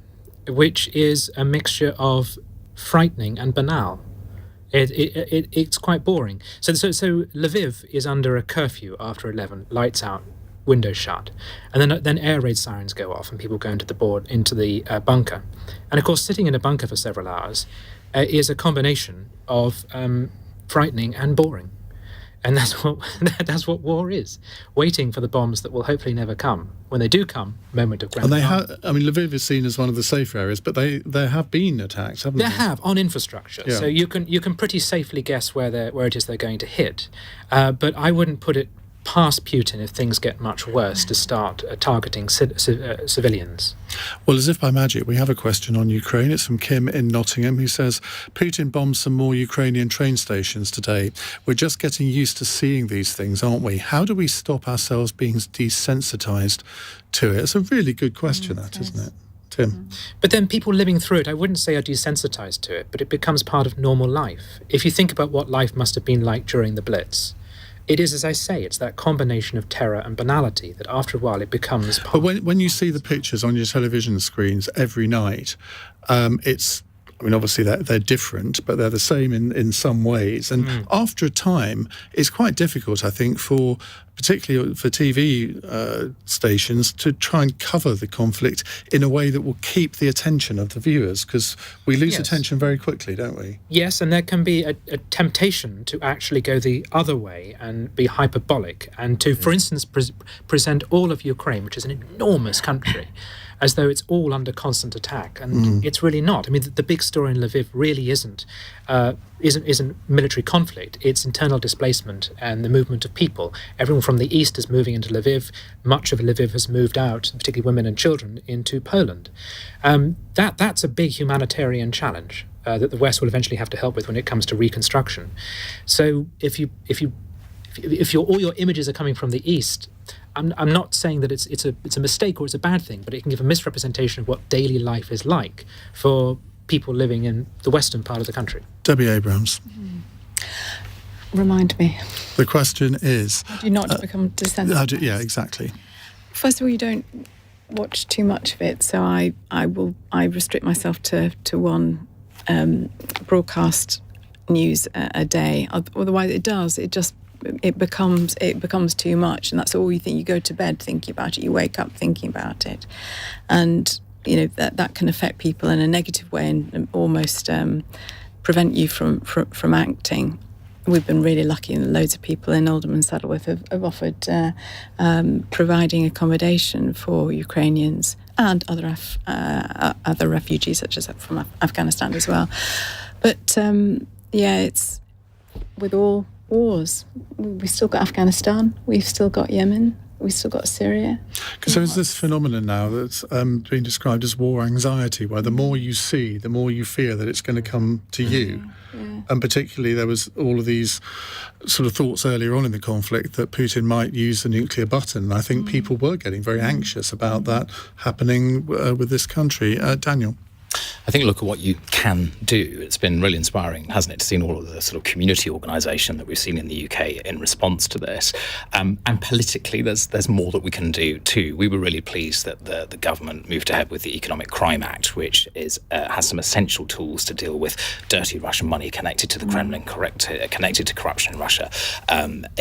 which is a mixture of frightening and banal. It's quite boring. So Lviv is under a curfew after 11, lights out, windows shut, and then air raid sirens go off and people go into the bunker. And of course, sitting in a bunker for several hours is a combination of frightening and boring. And that's what war is, waiting for the bombs that will hopefully never come. When they do come, moment of grand. And Lviv is seen as one of the safer areas, but there have been attacks, haven't they? There have, on infrastructure. Yeah. So you can pretty safely guess where it is they're going to hit. But I wouldn't put it past Putin if things get much worse to start targeting civilians. Well, as if by magic, we have a question on Ukraine. It's from Kim in Nottingham, who says, Putin bombed some more Ukrainian train stations today. We're just getting used to seeing these things, aren't we? How do we stop ourselves being desensitised to it? It's a really good question, isn't it? Tim? But then people living through it, I wouldn't say are desensitised to it, but it becomes part of normal life. If you think about what life must have been like during the Blitz, it is, as I say, it's that combination of terror and banality that after a while it becomes part. But when you see the pictures on your television screens every night, obviously they're different, but they're the same in some ways. And after a time, it's quite difficult, I think, particularly for TV stations, to try and cover the conflict in a way that will keep the attention of the viewers, because we lose attention very quickly, don't we? Yes, and there can be a temptation to actually go the other way and be hyperbolic and to, for instance, present all of Ukraine, which is an enormous country, as though it's all under constant attack, and it's really not. I mean, the big story in Lviv really isn't military conflict. It's internal displacement and the movement of people. Everyone from the east is moving into Lviv. Much of Lviv has moved out, particularly women and children, into Poland. That's a big humanitarian challenge that the West will eventually have to help with when it comes to reconstruction. So if all your images are coming from the east, I'm not saying that it's a mistake or it's a bad thing, but it can give a misrepresentation of what daily life is like for people living in the western part of the country. Debbie Abrams. Remind me. The question is... How do you not become desensitised? Yeah, exactly. First of all, you don't watch too much of it, so I restrict myself to one broadcast news a day. Otherwise, it becomes too much, and that's all you think. You go to bed thinking about it, you wake up thinking about it, and that can affect people in a negative way and almost prevent you from acting. We've been really lucky, and loads of people in Oldham and Saddleworth have offered providing accommodation for Ukrainians and other refugees, such as from Afghanistan as well. But it's with all wars. We've still got Afghanistan, we've still got Yemen, we've still got Syria. So there's this phenomenon now that's being described as war anxiety, where the more you see, the more you fear that it's going to come to you. Yeah. And particularly there was all of these sort of thoughts earlier on in the conflict that Putin might use the nuclear button. And I think people were getting very anxious about that happening with this country. Daniel? I think look at what you can do. It's been really inspiring, hasn't it, to see all of the sort of community organisation that we've seen in the UK in response to this. And politically, there's more that we can do too. We were really pleased that the government moved ahead with the Economic Crime Act, which has some essential tools to deal with dirty Russian money connected to the Kremlin, connected to corruption in Russia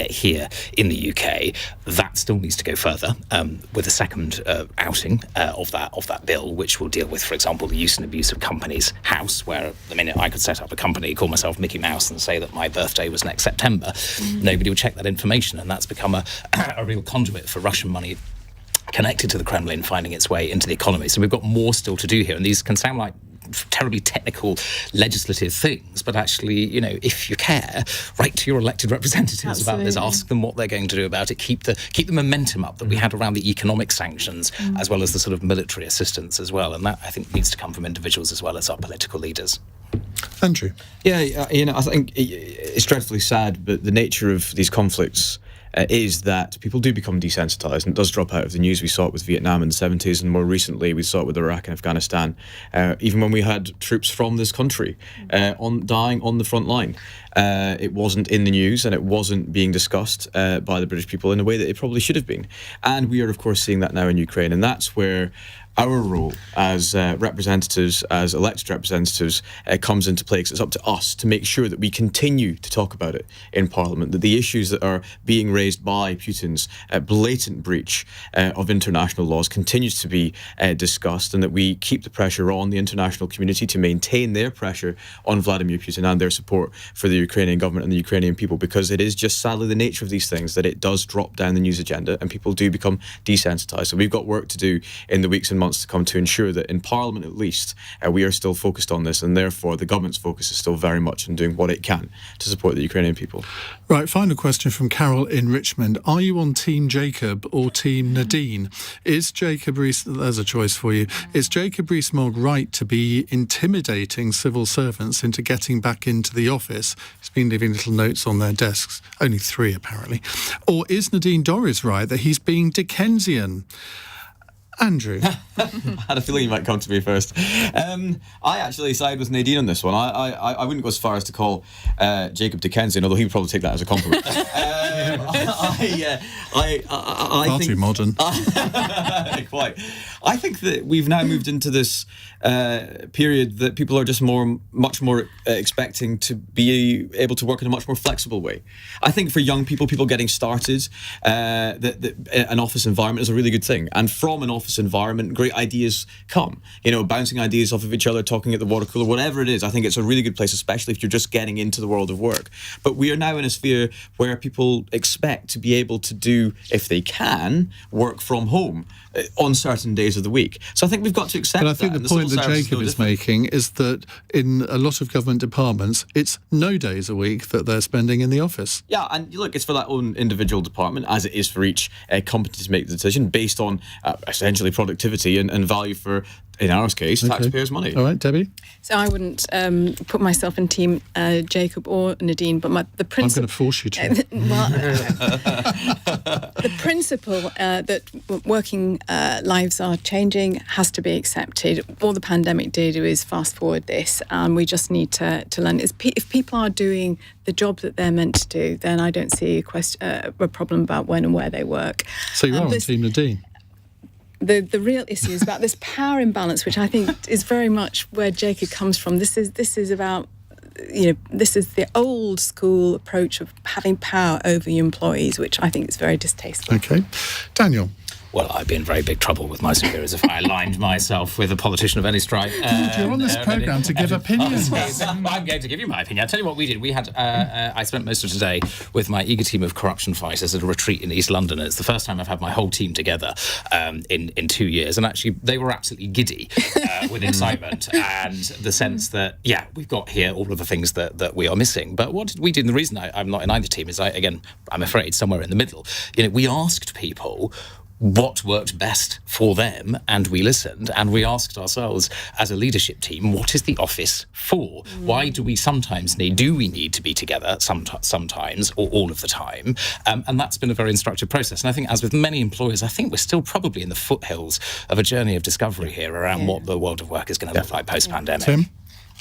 here in the UK. That still needs to go further with a second outing of that bill, which will deal with, for example, the use and abuse of companies' house, where the minute I could set up a company, call myself Mickey Mouse and say that my birthday was next September, nobody would check that information, and that's become a real conduit for Russian money connected to the Kremlin finding its way into the economy. So we've got more still to do here, and these can sound like terribly technical legislative things, but actually, if you care, write to your elected representatives about this, ask them what they're going to do about it, keep the momentum up that we had around the economic sanctions, as well as the sort of military assistance as well, and that I think needs to come from individuals as well as our political leaders. Andrew? Yeah, I think it's dreadfully sad, but the nature of these conflicts is that people do become desensitised, and it does drop out of the news. We saw it with Vietnam in the 70s, and more recently we saw it with Iraq and Afghanistan, even when we had troops from this country dying on the front line. It wasn't in the news, and it wasn't being discussed by the British people in a way that it probably should have been. And we are, of course, seeing that now in Ukraine, and that's where our role as representatives, as elected representatives, comes into play, because it's up to us to make sure that we continue to talk about it in Parliament, that the issues that are being raised by Putin's blatant breach of international laws continues to be discussed, and that we keep the pressure on the international community to maintain their pressure on Vladimir Putin and their support for the Ukrainian government and the Ukrainian people, because it is just sadly the nature of these things that it does drop down the news agenda and people do become desensitized. So we've got work to do in the weeks and months to come to ensure that in Parliament at least we are still focused on this, and therefore the government's focus is still very much on doing what it can to support the Ukrainian people. Right, final question from Carol in Richmond. Are you on Team Jacob or Team Nadine? Is Jacob Rees, there's a choice for you, is Jacob Rees-Mogg right to be intimidating civil servants into getting back into the office? He's been leaving little notes on their desks, only 3 apparently. Or is Nadine Dorries right that he's being Dickensian? Andrew. I had a feeling you might come to me first. I actually side with Nadine on this one. I wouldn't go as far as to call Jacob Dickensian, although he would probably take that as a compliment. I think, too modern. Quite. I think that we've now moved into this period that people are just much more expecting to be able to work in a much more flexible way. I think for young people getting started, that an office environment is a really good thing. And from an office environment, great ideas come. Bouncing ideas off of each other, talking at the water cooler, whatever it is. I think it's a really good place, especially if you're just getting into the world of work. But we are now in a sphere where people expect to be able to do, if they can, work from home on certain days of the week. So I think we've got to accept that. But I think the point that Jacob is making is that in a lot of government departments, it's no days a week that they're spending in the office. Yeah, and look, it's for that own individual department, as it is for each company to make the decision based on essentially productivity and value for, in our case, taxpayers' money. All right, Debbie? So I wouldn't put myself in Team Jacob or Nadine, but the principle... I'm going to force you to. The principle that working lives are changing has to be accepted. All the pandemic did is fast forward this, and we just need to learn. If people are doing the job that they're meant to do, then I don't see a problem about when and where they work. So you are on Team Nadine? The real issue is about this power imbalance, which I think is very much where Jacob comes from. This is about, this is the old school approach of having power over your employees, which I think is very distasteful. Okay. Daniel. Well, I'd be in very big trouble with my superiors if I aligned myself with a politician of any stripe. You're on this programme to give opinions. I'm going to give you my opinion. I'll tell you what we did. We had, I spent most of today with my eager team of corruption fighters at a retreat in East London. It's the first time I've had my whole team together in 2 years. And actually, they were absolutely giddy with excitement and the sense that, we've got here all of the things that we are missing. But what did we do? And the reason I'm not in either team is, I'm afraid, somewhere in the middle. We asked people what worked best for them, and we listened, and we asked ourselves as a leadership team, what is the office for? Why do we sometimes need to be together sometimes or all of the time? And that's been a very instructive process. And I think, as with many employers, I think we're still probably in the foothills of a journey of discovery here around what the world of work is going to look like post-pandemic. Tim?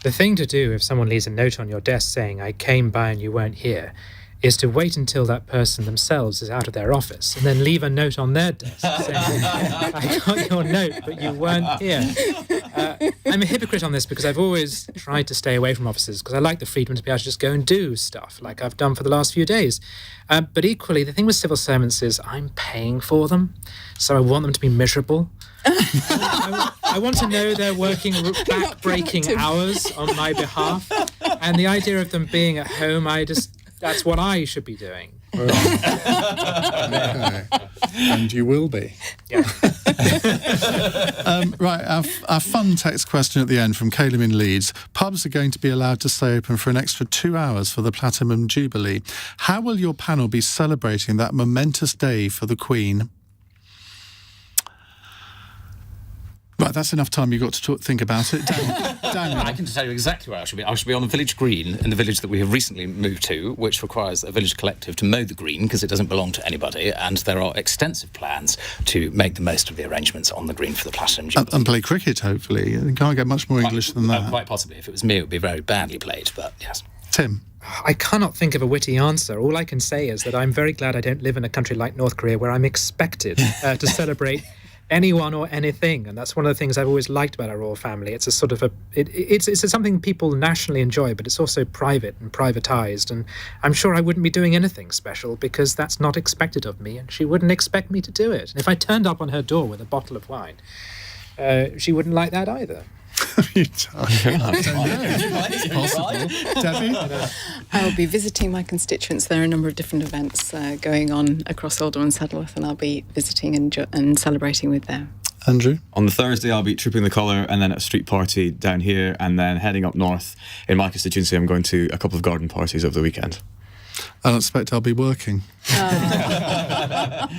The thing to do if someone leaves a note on your desk saying, I came by and you weren't here, is to wait until that person themselves is out of their office and then leave a note on their desk saying, I got your note, but you weren't here. I'm a hypocrite on this because I've always tried to stay away from offices because I like the freedom to be able to just go and do stuff like I've done for the last few days. But equally, the thing with civil servants is I'm paying for them, so I want them to be miserable. I want to know they're working back-breaking hours on my behalf. And the idea of them being at home, that's what I should be doing. And you will be. Yeah. Right, our fun text question at the end from Caleb in Leeds. Pubs are going to be allowed to stay open for an extra 2 hours for the Platinum Jubilee. How will your panel be celebrating that momentous day for the Queen? Right, that's enough time you've got to think about it. Daniel. I can tell you exactly where I should be. I should be on the village green in the village that we have recently moved to, which requires a village collective to mow the green because it doesn't belong to anybody, and there are extensive plans to make the most of the arrangements on the green for the Platinum Jubilee. And play cricket, hopefully. You can't get much more English than that. Quite possibly. If it was me, it would be very badly played, but yes. Tim. I cannot think of a witty answer. All I can say is that I'm very glad I don't live in a country like North Korea where I'm expected to celebrate anyone or anything, and that's one of the things I've always liked about our royal family. It's a sort of it's something people nationally enjoy, but it's also private and privatized, and I'm sure I wouldn't be doing anything special because that's not expected of me, and she wouldn't expect me to do it. And if I turned up on her door with a bottle of wine, she wouldn't like that either. I don't know. It's possible. Debbie? I'll be visiting my constituents. There are a number of different events going on across Oldham and Saddleworth, and I'll be visiting and celebrating with them. Andrew? On the Thursday, I'll be trooping the colour and then at a street party down here, and then heading up north in my constituency. I'm going to a couple of garden parties over the weekend. I don't expect I'll be working.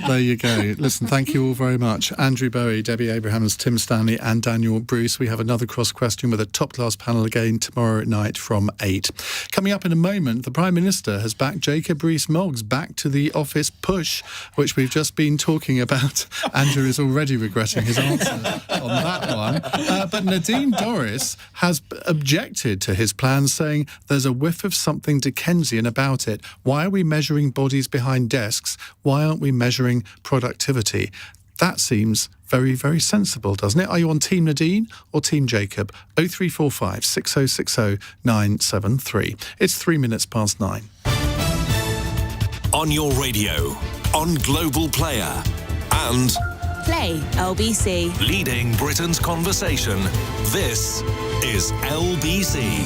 There you go. Listen, thank you all very much. Andrew Bowie, Debbie Abrahams, Tim Stanley and Daniel Bruce. We have another cross question with a top-class panel again tomorrow night from 8. Coming up in a moment, the Prime Minister has backed Jacob Rees-Mogg's back to the office push, which we've just been talking about. Andrew is already regretting his answer on that one. But Nadine Dorries has objected to his plans, saying there's a whiff of something Dickensian about it. Why are we measuring bodies behind desks? Why aren't we measuring productivity? That seems very, very sensible, doesn't it? Are you on Team Nadine or Team Jacob? 0345 6060 973. It's 3 minutes past 9. On your radio, on Global Player, and Play LBC. leading Britain's conversation. This is LBC.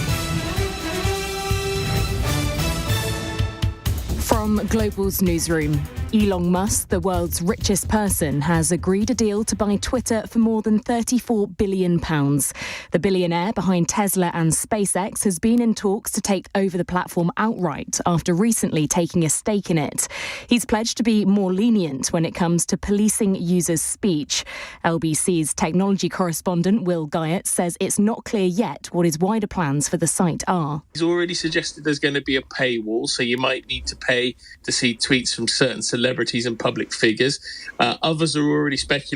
From Global's newsroom, Elon Musk, the world's richest person, has agreed a deal to buy Twitter for more than £34 billion. The billionaire behind Tesla and SpaceX has been in talks to take over the platform outright after recently taking a stake in it. He's pledged to be more lenient when it comes to policing users' speech. LBC's technology correspondent Will Guyett says it's not clear yet what his wider plans for the site are. He's already suggested there's going to be a paywall, so you might need to pay to see tweets from certain celebrities and public figures. Others are already speculating